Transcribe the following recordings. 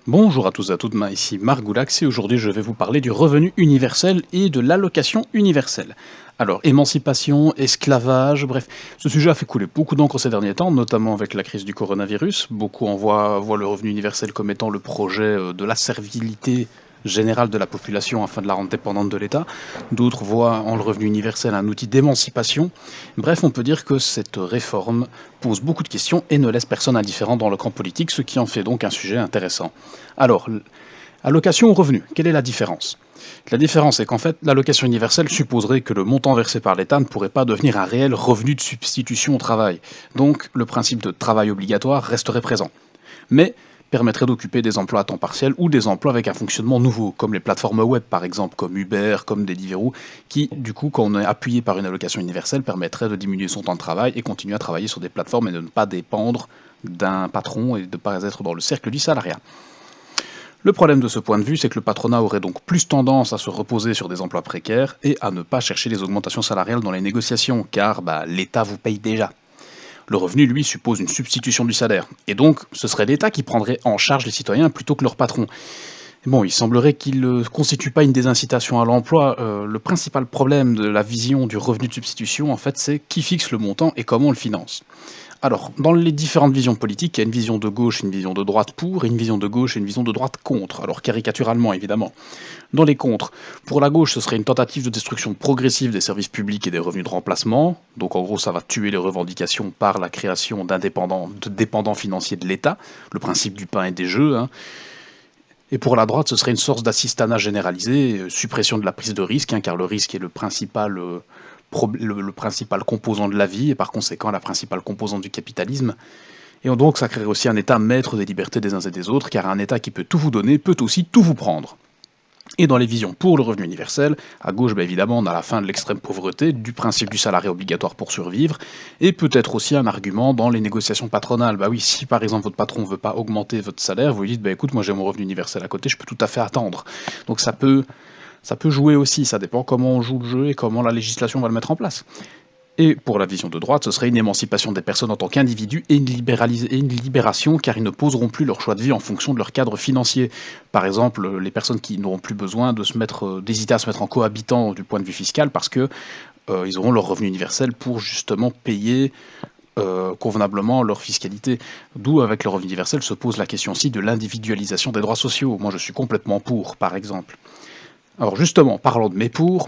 Bonjour à tous et à toutes, ici Marc Goulax et aujourd'hui je vais vous parler du revenu universel et de l'allocation universelle. Alors, émancipation, esclavage, bref, ce sujet a fait couler beaucoup d'encre ces derniers temps, notamment avec la crise du coronavirus. Beaucoup voient le revenu universel comme étant le projet de la servilité générale de la population afin de la rendre dépendante de l'État. D'autres voient en le revenu universel un outil d'émancipation. Bref, on peut dire que cette réforme pose beaucoup de questions et ne laisse personne indifférent dans le camp politique, ce qui en fait donc un sujet intéressant. Alors, allocation ou revenu, quelle est la différence? La différence est qu'en fait, l'allocation universelle supposerait que le montant versé par l'État ne pourrait pas devenir un réel revenu de substitution au travail. Donc, le principe de travail obligatoire resterait présent. Mais permettrait d'occuper des emplois à temps partiel ou des emplois avec un fonctionnement nouveau, comme les plateformes web par exemple, comme Uber, comme Deliveroo, qui du coup, quand on est appuyé par une allocation universelle, permettrait de diminuer son temps de travail et continuer à travailler sur des plateformes et de ne pas dépendre d'un patron et de ne pas être dans le cercle du salariat. Le problème de ce point de vue, c'est que le patronat aurait donc plus tendance à se reposer sur des emplois précaires et à ne pas chercher les augmentations salariales dans les négociations, car l'État vous paye déjà. Le revenu, lui, suppose une substitution du salaire, et donc ce serait l'État qui prendrait en charge les citoyens plutôt que leur patron. Bon, il semblerait qu'il ne constitue pas une désincitation à l'emploi. Le principal problème de la vision du revenu de substitution, en fait, c'est qui fixe le montant et comment on le finance. Alors, dans les différentes visions politiques, il y a une vision de gauche, une vision de droite pour, et une vision de gauche et une vision de droite contre. Alors, caricaturalement, évidemment. Dans les contres, pour la gauche, ce serait une tentative de destruction progressive des services publics et des revenus de remplacement. Donc, en gros, ça va tuer les revendications par la création de dépendants financiers de l'État, le principe du pain et des jeux, hein. Et pour la droite, ce serait une source d'assistanat généralisé, suppression de la prise de risque, hein, car le risque est le principal composant de la vie, et par conséquent la principale composante du capitalisme. Et donc ça créerait aussi un État maître des libertés des uns et des autres, car un État qui peut tout vous donner peut aussi tout vous prendre. Et dans les visions pour le revenu universel, à gauche, évidemment, on a la fin de l'extrême pauvreté, du principe du salarié obligatoire pour survivre, et peut-être aussi un argument dans les négociations patronales. Bah oui, si par exemple votre patron ne veut pas augmenter votre salaire, vous lui dites, écoute, moi j'ai mon revenu universel à côté, je peux tout à fait attendre. Donc ça peut jouer aussi, ça dépend comment on joue le jeu et comment la législation va le mettre en place. Et pour la vision de droite, ce serait une émancipation des personnes en tant qu'individus et une libération, car ils ne poseront plus leur choix de vie en fonction de leur cadre financier. Par exemple, les personnes qui n'auront plus besoin d'hésiter à se mettre en cohabitant du point de vue fiscal, parce que ils auront leur revenu universel pour justement payer convenablement leur fiscalité. D'où, avec le revenu universel, se pose la question aussi de l'individualisation des droits sociaux. Moi, je suis complètement pour, par exemple. Alors justement, parlons de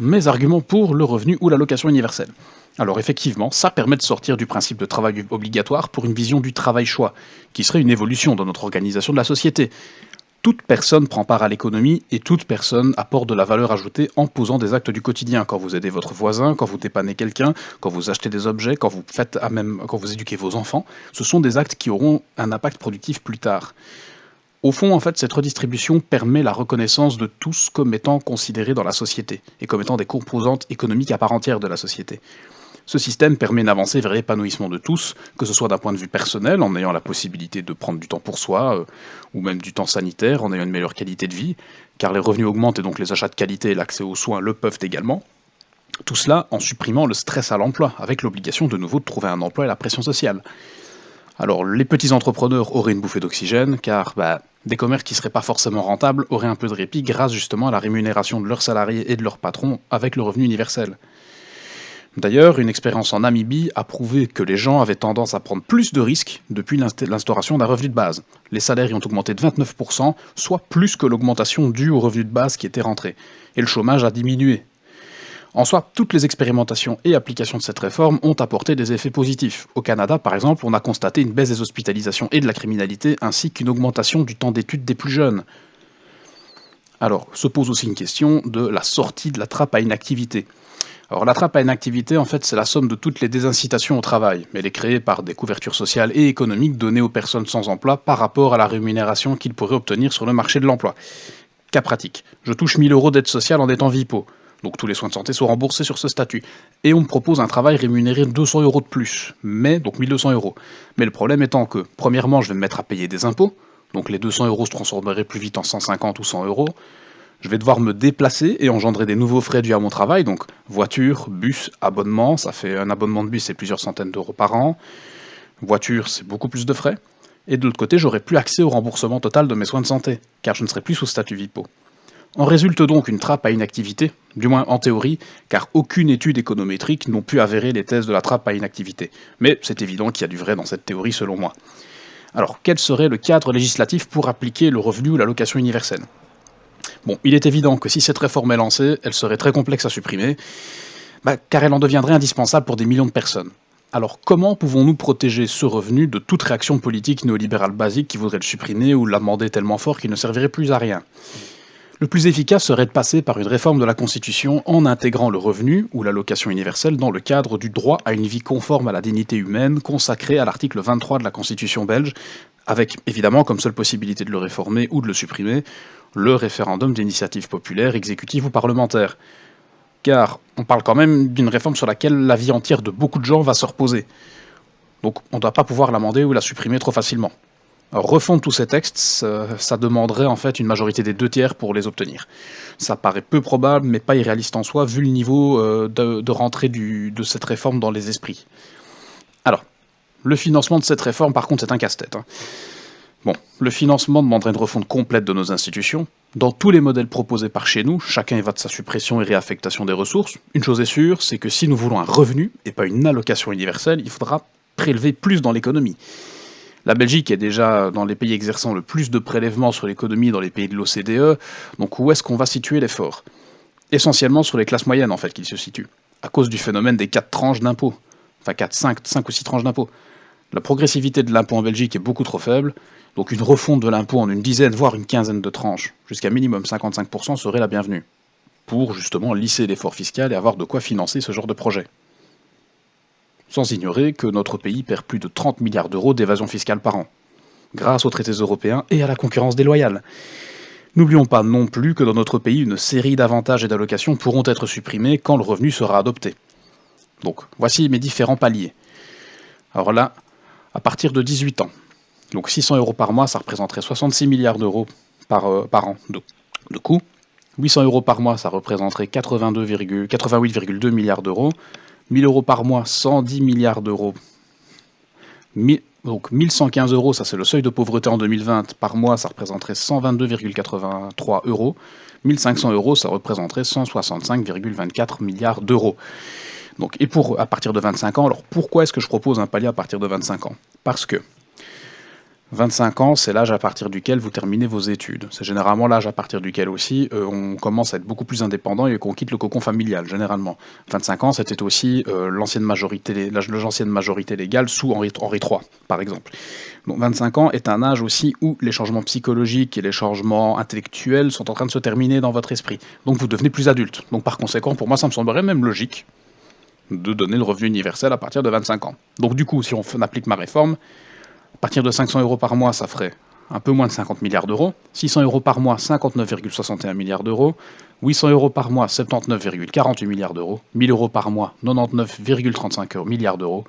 mes arguments pour le revenu ou l'allocation universelle. Alors effectivement, ça permet de sortir du principe de travail obligatoire pour une vision du travail-choix, qui serait une évolution dans notre organisation de la société. Toute personne prend part à l'économie et toute personne apporte de la valeur ajoutée en posant des actes du quotidien. Quand vous aidez votre voisin, quand vous dépannez quelqu'un, quand vous achetez des objets, quand vous éduquez vos enfants, ce sont des actes qui auront un impact productif plus tard. Au fond, en fait, cette redistribution permet la reconnaissance de tous comme étant considérés dans la société et comme étant des composantes économiques à part entière de la société. Ce système permet une avancée vers l'épanouissement de tous, que ce soit d'un point de vue personnel, en ayant la possibilité de prendre du temps pour soi, ou même du temps sanitaire, en ayant une meilleure qualité de vie, car les revenus augmentent et donc les achats de qualité et l'accès aux soins le peuvent également. Tout cela en supprimant le stress à l'emploi, avec l'obligation de nouveau de trouver un emploi et la pression sociale. Alors, les petits entrepreneurs auraient une bouffée d'oxygène, car des commerces qui ne seraient pas forcément rentables auraient un peu de répit grâce justement à la rémunération de leurs salariés et de leurs patrons avec le revenu universel. D'ailleurs, une expérience en Namibie a prouvé que les gens avaient tendance à prendre plus de risques depuis l'instauration d'un revenu de base. Les salaires y ont augmenté de 29%, soit plus que l'augmentation due au revenu de base qui était rentré. Et le chômage a diminué. En soi, toutes les expérimentations et applications de cette réforme ont apporté des effets positifs. Au Canada, par exemple, on a constaté une baisse des hospitalisations et de la criminalité, ainsi qu'une augmentation du temps d'études des plus jeunes. Alors, se pose aussi une question de la sortie de la trappe à inactivité. Alors, la trappe à inactivité, en fait, c'est la somme de toutes les désincitations au travail. Elle est créée par des couvertures sociales et économiques données aux personnes sans emploi par rapport à la rémunération qu'ils pourraient obtenir sur le marché de l'emploi. Cas pratique, je touche 1000 euros d'aide sociale en étant VIPO. Donc tous les soins de santé sont remboursés sur ce statut. Et on me propose un travail rémunéré 200 euros de plus. Donc 1200 euros. Mais le problème étant que, premièrement, je vais me mettre à payer des impôts. Donc les 200 euros se transformeraient plus vite en 150 ou 100 euros. Je vais devoir me déplacer et engendrer des nouveaux frais dus à mon travail. Donc voiture, bus, abonnement. Ça fait un abonnement de bus, c'est plusieurs centaines d'euros par an. Voiture, c'est beaucoup plus de frais. Et de l'autre côté, j'aurai plus accès au remboursement total de mes soins de santé, car je ne serai plus sous statut VIPO. En résulte donc une trappe à inactivité, du moins en théorie, car aucune étude économétrique n'ont pu avérer les thèses de la trappe à inactivité. Mais c'est évident qu'il y a du vrai dans cette théorie selon moi. Alors, quel serait le cadre législatif pour appliquer le revenu ou l'allocation universelle? Bon, il est évident que si cette réforme est lancée, elle serait très complexe à supprimer, car elle en deviendrait indispensable pour des millions de personnes. Alors comment pouvons-nous protéger ce revenu de toute réaction politique néolibérale basique qui voudrait le supprimer ou l'amender tellement fort qu'il ne servirait plus à rien? Le plus efficace serait de passer par une réforme de la Constitution en intégrant le revenu ou l'allocation universelle dans le cadre du droit à une vie conforme à la dignité humaine consacré à l'article 23 de la Constitution belge, avec évidemment comme seule possibilité de le réformer ou de le supprimer, le référendum d'initiative populaire, exécutive ou parlementaire. Car on parle quand même d'une réforme sur laquelle la vie entière de beaucoup de gens va se reposer. Donc on ne doit pas pouvoir l'amender ou la supprimer trop facilement. Alors, refondre tous ces textes, ça demanderait en fait une majorité des 2/3 pour les obtenir. Ça paraît peu probable, mais pas irréaliste en soi, vu le niveau de rentrée de cette réforme dans les esprits. Alors, le financement de cette réforme, par contre, c'est un casse-tête. Bon, le financement demanderait une refonte complète de nos institutions. Dans tous les modèles proposés par chez nous, chacun y va de sa suppression et réaffectation des ressources. Une chose est sûre, c'est que si nous voulons un revenu, et pas une allocation universelle, il faudra prélever plus dans l'économie. La Belgique est déjà dans les pays exerçant le plus de prélèvements sur l'économie dans les pays de l'OCDE, donc où est-ce qu'on va situer l'effort? Essentiellement sur les classes moyennes en fait qu'il se situe, à cause du phénomène des 4 tranches d'impôts. Enfin 4, 5 ou 6 tranches d'impôts. La progressivité de l'impôt en Belgique est beaucoup trop faible, donc une refonte de l'impôt en une dizaine, voire une quinzaine de tranches, jusqu'à minimum 55% serait la bienvenue, pour justement lisser l'effort fiscal et avoir de quoi financer ce genre de projet. Sans ignorer que notre pays perd plus de 30 milliards d'euros d'évasion fiscale par an, grâce aux traités européens et à la concurrence déloyale. N'oublions pas non plus que dans notre pays, une série d'avantages et d'allocations pourront être supprimés quand le revenu sera adopté. Donc, voici mes différents paliers. Alors là, à partir de 18 ans, donc 600 euros par mois, ça représenterait 66 milliards d'euros par an de coûts. 800 euros par mois, ça représenterait 88,2 milliards d'euros. 1000 euros par mois, 110 milliards d'euros. Donc 1115 euros, ça c'est le seuil de pauvreté en 2020, par mois ça représenterait 122,83 euros. 1500 euros, ça représenterait 165,24 milliards d'euros. Donc, et à partir de 25 ans, alors pourquoi est-ce que je propose un palier à partir de 25 ans? Parce que 25 ans, c'est l'âge à partir duquel vous terminez vos études. C'est généralement l'âge à partir duquel aussi on commence à être beaucoup plus indépendant et qu'on quitte le cocon familial, généralement. 25 ans, c'était aussi l'âge de l'ancienne majorité légale sous Henri III, par exemple. Donc 25 ans est un âge aussi où les changements psychologiques et les changements intellectuels sont en train de se terminer dans votre esprit. Donc vous devenez plus adulte. Donc par conséquent, pour moi, ça me semblerait même logique de donner le revenu universel à partir de 25 ans. Donc du coup, si on applique ma réforme, à partir de 500 euros par mois, ça ferait un peu moins de 50 milliards d'euros. 600 euros par mois, 59,61 milliards d'euros. 800 euros par mois, 79,48 milliards d'euros. 1000 euros par mois, 99,35 milliards d'euros.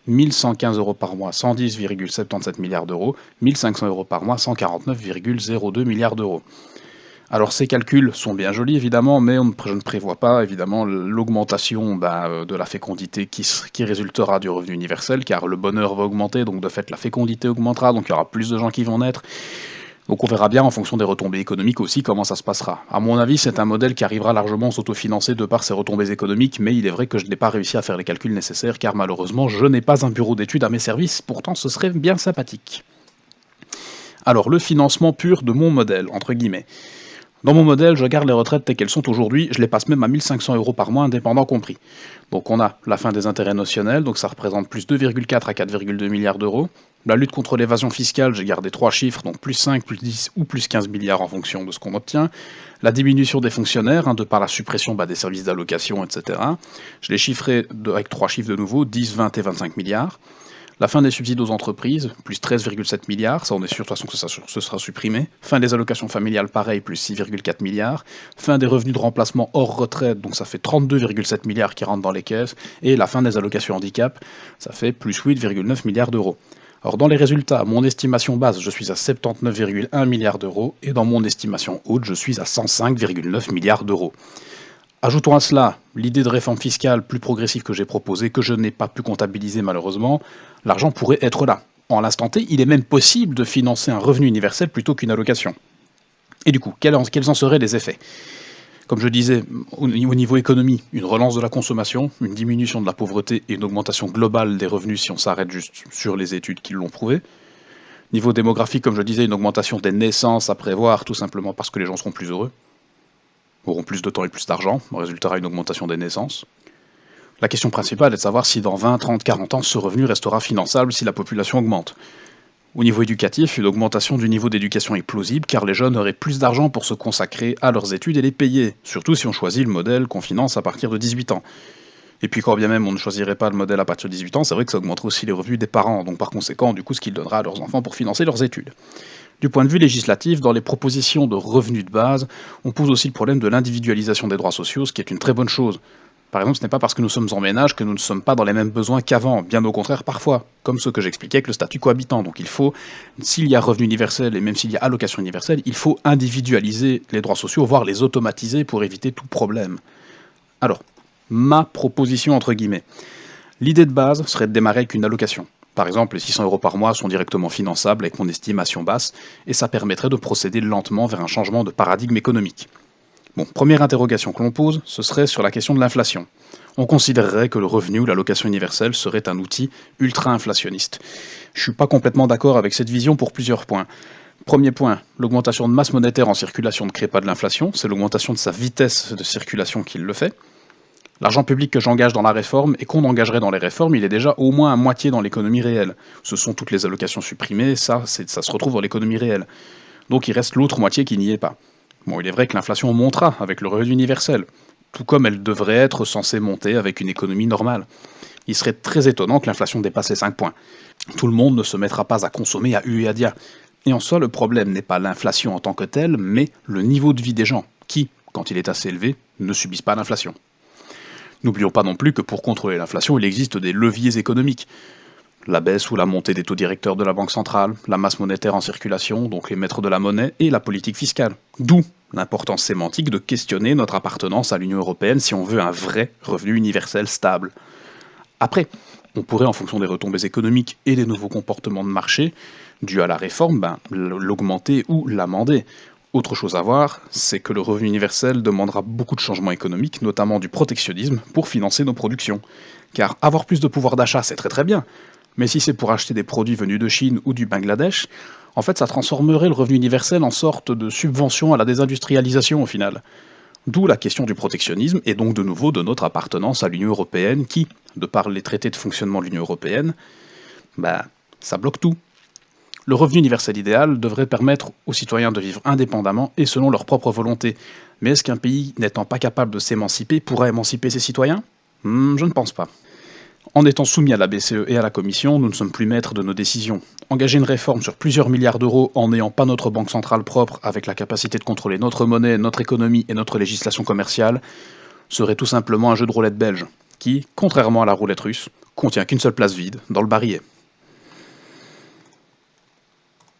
1115 euros par mois, 110,77 milliards d'euros. 1500 euros par mois, 149,02 milliards d'euros. Alors ces calculs sont bien jolis évidemment, mais je ne prévois pas évidemment l'augmentation de la fécondité qui résultera du revenu universel, car le bonheur va augmenter, donc de fait la fécondité augmentera, donc il y aura plus de gens qui vont naître. Donc on verra bien en fonction des retombées économiques aussi comment ça se passera. À mon avis, c'est un modèle qui arrivera largement à s'autofinancer de par ses retombées économiques, mais il est vrai que je n'ai pas réussi à faire les calculs nécessaires, car malheureusement je n'ai pas un bureau d'études à mes services, pourtant ce serait bien sympathique. Alors le financement pur de mon modèle, entre guillemets. Dans mon modèle, je garde les retraites telles qu'elles sont aujourd'hui, je les passe même à 1500 euros par mois, indépendant compris. Donc on a la fin des intérêts notionnels, donc ça représente plus 2,4 à 4,2 milliards d'euros. La lutte contre l'évasion fiscale, j'ai gardé 3 chiffres, donc plus 5, plus 10 ou plus 15 milliards en fonction de ce qu'on obtient. La diminution des fonctionnaires, de par la suppression des services d'allocation, etc. Je l'ai chiffré avec 3 chiffres de nouveau, 10, 20 et 25 milliards. La fin des subsides aux entreprises, plus 13,7 milliards, ça on est sûr de toute façon que ce sera supprimé. Fin des allocations familiales, pareil, plus 6,4 milliards. Fin des revenus de remplacement hors retraite, donc ça fait 32,7 milliards qui rentrent dans les caisses. Et la fin des allocations handicap, ça fait plus 8,9 milliards d'euros. Alors dans les résultats, mon estimation basse, je suis à 79,1 milliards d'euros, et dans mon estimation haute, je suis à 105,9 milliards d'euros. Ajoutons à cela l'idée de réforme fiscale plus progressive que j'ai proposée, que je n'ai pas pu comptabiliser malheureusement, l'argent pourrait être là. En l'instant T, il est même possible de financer un revenu universel plutôt qu'une allocation. Et du coup, quels en seraient les effets? Comme je disais, au niveau économie, une relance de la consommation, une diminution de la pauvreté et une augmentation globale des revenus si on s'arrête juste sur les études qui l'ont prouvé. Niveau démographique, comme je disais, une augmentation des naissances à prévoir, tout simplement parce que les gens seront plus heureux, auront plus de temps et plus d'argent, résultera une augmentation des naissances. La question principale est de savoir si dans 20, 30, 40 ans, ce revenu restera finançable si la population augmente. Au niveau éducatif, une augmentation du niveau d'éducation est plausible car les jeunes auraient plus d'argent pour se consacrer à leurs études et les payer, surtout si on choisit le modèle qu'on finance à partir de 18 ans. Et puis quand bien même on ne choisirait pas le modèle à partir de 18 ans, c'est vrai que ça augmenterait aussi les revenus des parents, donc par conséquent, du coup, ce qu'ils donnera à leurs enfants pour financer leurs études. Du point de vue législatif, dans les propositions de revenus de base, on pose aussi le problème de l'individualisation des droits sociaux, ce qui est une très bonne chose. Par exemple, ce n'est pas parce que nous sommes en ménage que nous ne sommes pas dans les mêmes besoins qu'avant, bien au contraire parfois, comme ce que j'expliquais avec le statut cohabitant. Donc il faut, s'il y a revenu universel et même s'il y a allocation universelle, il faut individualiser les droits sociaux, voire les automatiser pour éviter tout problème. Alors, ma proposition entre guillemets. L'idée de base serait de démarrer avec une allocation. Par exemple, les 600 € par mois sont directement finançables avec mon estimation basse, et ça permettrait de procéder lentement vers un changement de paradigme économique. Bon, première interrogation que l'on pose, ce serait sur la question de l'inflation. On considérerait que le revenu ou l'allocation universelle serait un outil ultra-inflationniste. Je suis pas complètement d'accord avec cette vision pour plusieurs points. Premier point, l'augmentation de masse monétaire en circulation ne crée pas de l'inflation, c'est l'augmentation de sa vitesse de circulation qui le fait. L'argent public que j'engage dans la réforme et qu'on engagerait dans les réformes, il est déjà au moins à moitié dans l'économie réelle. Ce sont toutes les allocations supprimées, ça se retrouve dans l'économie réelle. Donc il reste l'autre moitié qui n'y est pas. Bon, il est vrai que l'inflation montera avec le revenu universel, tout comme elle devrait être censée monter avec une économie normale. Il serait très étonnant que l'inflation dépasse les 5 points. Tout le monde ne se mettra pas à consommer à hu et à dia. Et en soi, le problème n'est pas l'inflation en tant que telle, mais le niveau de vie des gens, qui, quand il est assez élevé, ne subissent pas l'inflation. N'oublions pas non plus que pour contrôler l'inflation, il existe des leviers économiques. La baisse ou la montée des taux directeurs de la Banque centrale, la masse monétaire en circulation, donc les maîtres de la monnaie, et la politique fiscale. D'où l'importance sémantique de questionner notre appartenance à l'Union européenne si on veut un vrai revenu universel stable. Après, on pourrait, en fonction des retombées économiques et des nouveaux comportements de marché, dus à la réforme, l'augmenter ou l'amender. Autre chose à voir, c'est que le revenu universel demandera beaucoup de changements économiques, notamment du protectionnisme, pour financer nos productions. Car avoir plus de pouvoir d'achat, c'est très très bien, mais si c'est pour acheter des produits venus de Chine ou du Bangladesh, en fait ça transformerait le revenu universel en sorte de subvention à la désindustrialisation au final. D'où la question du protectionnisme et donc de nouveau de notre appartenance à l'Union européenne qui, de par les traités de fonctionnement de l'Union européenne, ça bloque tout. Le revenu universel idéal devrait permettre aux citoyens de vivre indépendamment et selon leur propre volonté. Mais est-ce qu'un pays n'étant pas capable de s'émanciper pourra émanciper ses citoyens ? Je ne pense pas. En étant soumis à la BCE et à la Commission, nous ne sommes plus maîtres de nos décisions. Engager une réforme sur plusieurs milliards d'euros en n'ayant pas notre banque centrale propre avec la capacité de contrôler notre monnaie, notre économie et notre législation commerciale serait tout simplement un jeu de roulette belge qui, contrairement à la roulette russe, contient qu'une seule place vide dans le barillet.